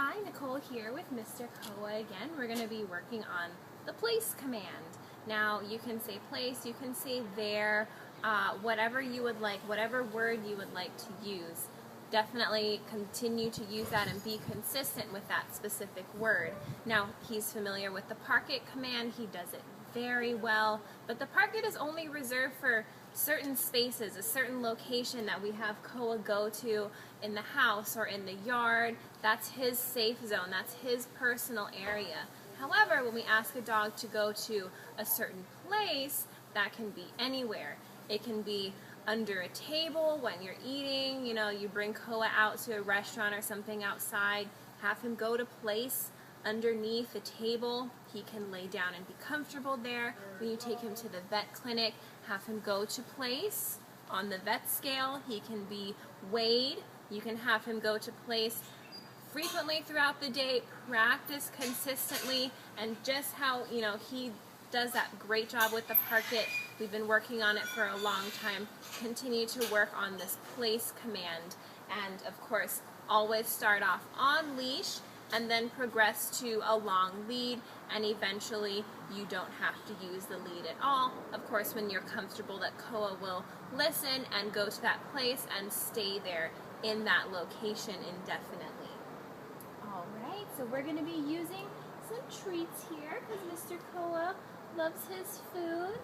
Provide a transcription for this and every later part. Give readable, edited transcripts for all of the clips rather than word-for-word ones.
Hi, Nicole here with Mr. Koa again. We're going to be working on the place command. Now you can say place, you can say there, whatever you would like, whatever word you would like to use. Definitely continue to use that and be consistent with that specific word. Now he's familiar with the park it command, he does it very well, but the park it is only reserved for certain spaces, a certain location that we have Koa go to in the house or in the yard. That's his safe zone, that's his personal area. However, when we ask a dog to go to a certain place, that can be anywhere. It can be under a table when you're eating, you bring Koa out to a restaurant or something outside, have him go to place underneath the table. He can lay down and be comfortable there. When you take him to the vet clinic, have him go to place on the vet scale. He can be weighed. You can have him go to place frequently throughout the day, practice consistently, and just how he does that great job with the park it. We've been working on it for a long time. Continue to work on this place command, and of course always start off on leash and then progress to a long lead, and eventually you don't have to use the lead at all. Of course, when you're comfortable that Koa will listen and go to that place and stay there in that location indefinitely. Alright, so we're going to be using some treats here because Mr. Koa loves his food.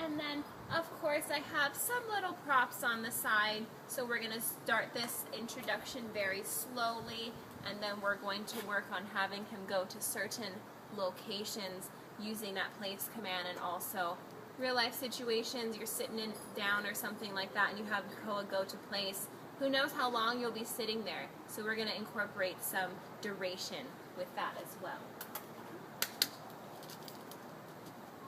And then, of course, I have some little props on the side. So we're going to start this introduction very slowly, and then we're going to work on having him go to certain locations using that place command, and also real life situations. You're sitting down or something like that and you have Koa go to place. Who knows how long you'll be sitting there. So we're going to incorporate some duration with that as well.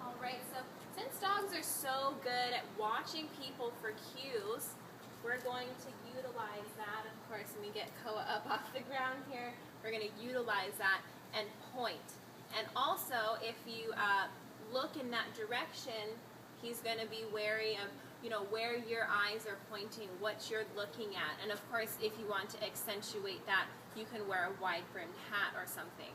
Alright, so since dogs are so good at watching people for cues, we're going to utilize that. Of course, when we get Koa up off the ground here, we're going to utilize that and point. And also, if you look in that direction, he's going to be wary of where your eyes are pointing, what you're looking at. And of course, if you want to accentuate that, you can wear a wide-brimmed hat or something.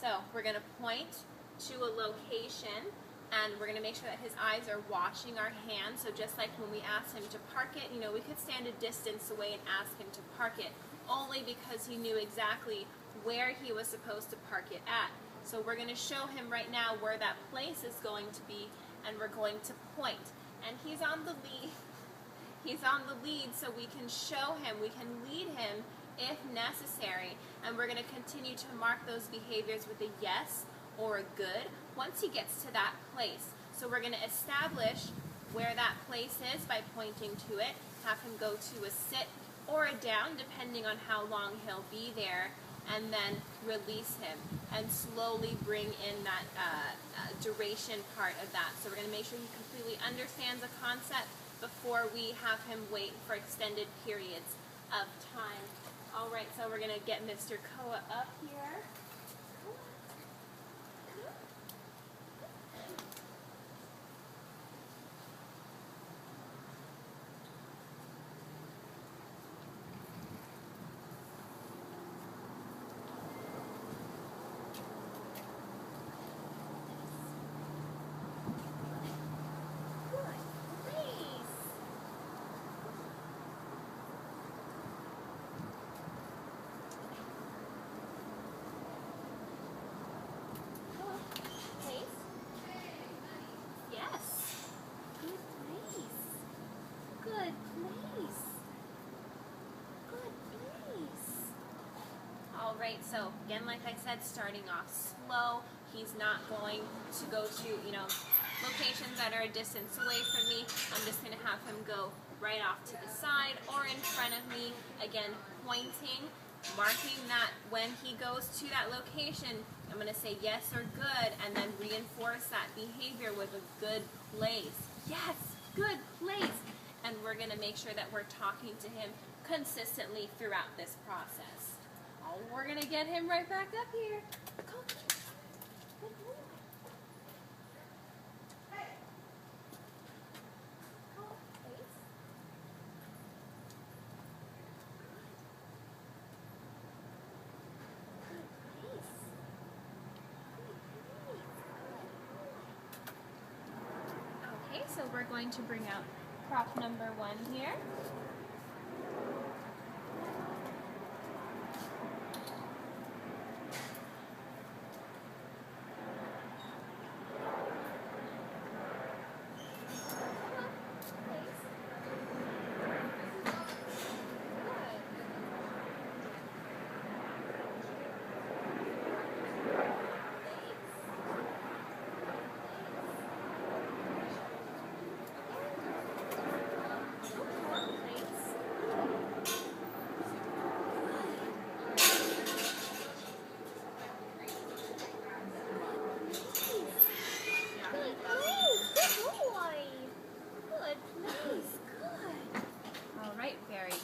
So we're going to point to a location, and we're going to make sure that his eyes are watching our hand. So just like when we asked him to park it, we could stand a distance away and ask him to park it, only because he knew exactly where he was supposed to park it at. So we're going to show him right now where that place is going to be, and we're going to point. And he's on the lead. He's on the lead, so we can show him, we can lead him if necessary. And we're going to continue to mark those behaviors with a yes or a good once he gets to that place. So we're going to establish where that place is by pointing to it, have him go to a sit or a down depending on how long he'll be there, and then release him and slowly bring in that duration part of that. So we're going to make sure he completely understands the concept before we have him wait for extended periods of time. Alright, so we're going to get Mr. Koa up here. Alright, so again, like I said, starting off slow. He's not going to go to, locations that are a distance away from me. I'm just going to have him go right off to the side or in front of me. Again, pointing, marking that when he goes to that location, I'm going to say yes or good, and then reinforce that behavior with a good place. Yes, good place. And we're going to make sure that we're talking to him consistently throughout this process. Oh, we're going to get him right back up here. Come. Good boy. Hey. Come on, face. Good. going to bring out prop number 1 here.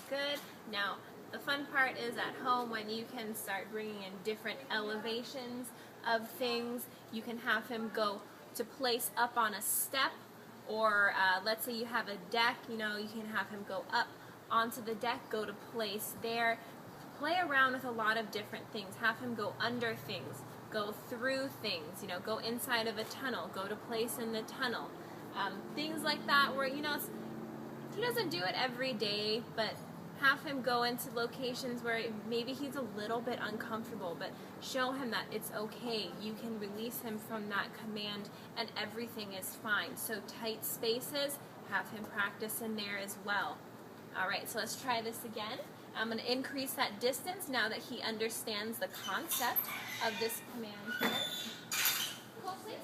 Good. Now, the fun part is at home when you can start bringing in different elevations of things. You can have him go to place up on a step, or let's say you have a deck, you can have him go up onto the deck, go to place there. Play around with a lot of different things. Have him go under things, go through things, go inside of a tunnel, go to place in the tunnel. Things like that where, he doesn't do it every day, but have him go into locations where maybe he's a little bit uncomfortable, but show him that it's okay. You can release him from that command and everything is fine. So tight spaces, have him practice in there as well. All right, so let's try this again. I'm going to increase that distance now that he understands the concept of this command here. Hold, please.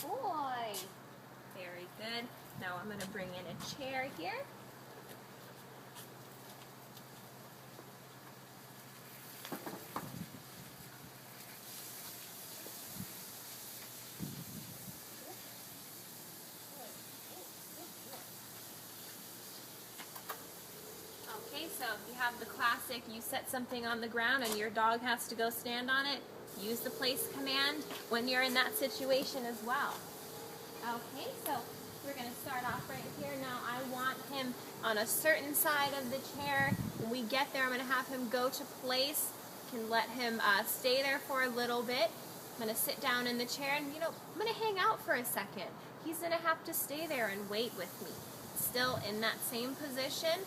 Boy. Very good. Now I'm going to bring in a chair here. Okay, so if you have the classic, you set something on the ground and your dog has to go stand on it, use the place command when you're in that situation as well. Okay, so we're going to start off right here. Now I want him on a certain side of the chair. When we get there, I'm going to have him go to place. Can let him stay there for a little bit. I'm going to sit down in the chair and, I'm going to hang out for a second. He's going to have to stay there and wait with me. Still in that same position.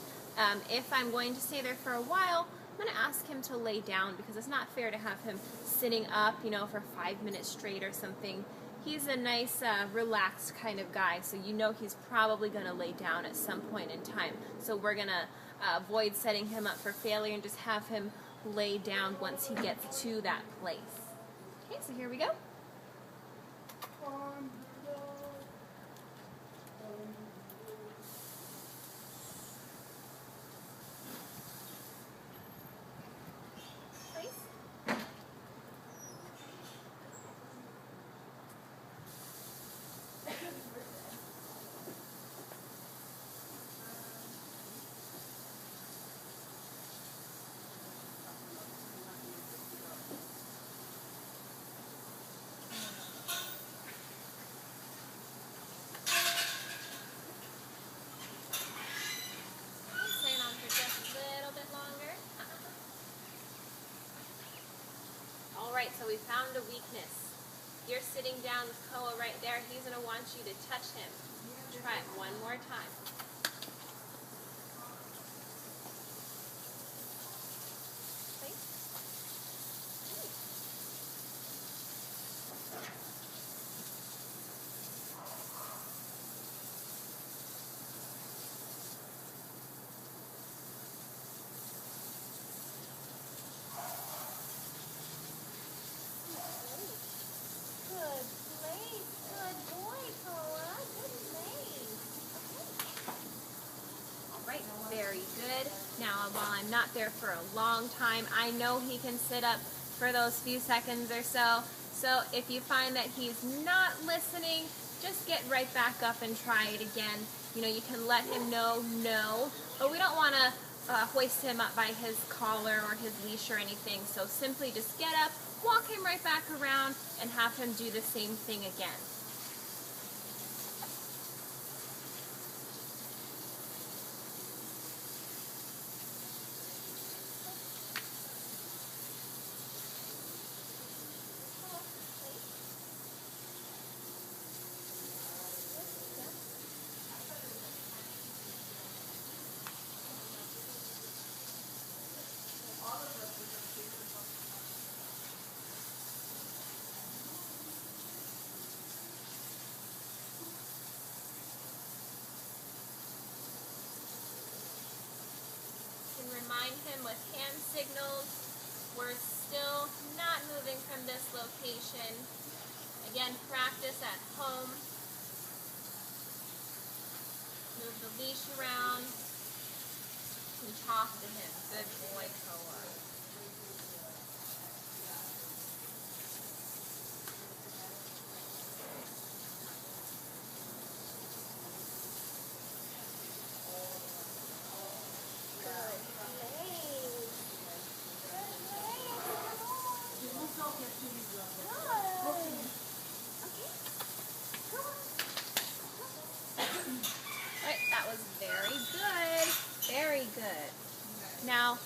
If I'm going to stay there for a while, I'm going to ask him to lay down because it's not fair to have him sitting up, for 5 minutes straight or something. He's a nice, relaxed kind of guy, so he's probably going to lay down at some point in time. So we're going to avoid setting him up for failure and just have him lay down once he gets to that place. Okay, so here we go. Alright, so we found a weakness. You're sitting down with Koa right there. He's going to want you to touch him. Try it one more time. Very good. Now, while I'm not there for a long time, I know he can sit up for those few seconds or so. So if you find that he's not listening, just get right back up and try it again. You know, you can let him know no, but we don't want to hoist him up by his collar or his leash or anything. So simply just get up, walk him right back around, and have him do the same thing again. Remind him with hand signals. We're still not moving from this location. Again, practice at home. Move the leash around and talk to him. Good boy, Koa. Right, that was very good. Very good. Now,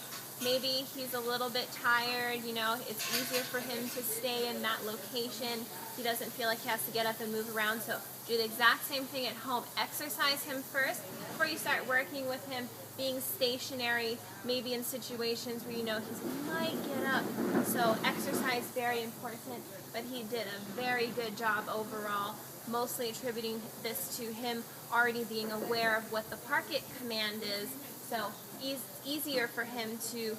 maybe he's a little bit tired, you know, it's easier for him to stay in that location. He doesn't feel like he has to get up and move around, so do the exact same thing at home. Exercise him first before you start working with him, being stationary, maybe in situations where you know he might get up. So exercise, very important, but he did a very good job overall, mostly attributing this to him already being aware of what the park it command is. So easier for him to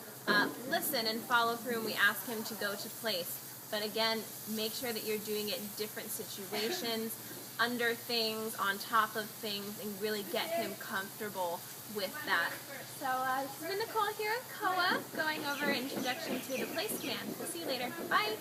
listen and follow through when we ask him to go to place. But again, make sure that you're doing it in different situations, under things, on top of things, and really get him comfortable with that. So this is Nicole here at Koa, going over Introduction to the Place Command. We'll see you later. Bye!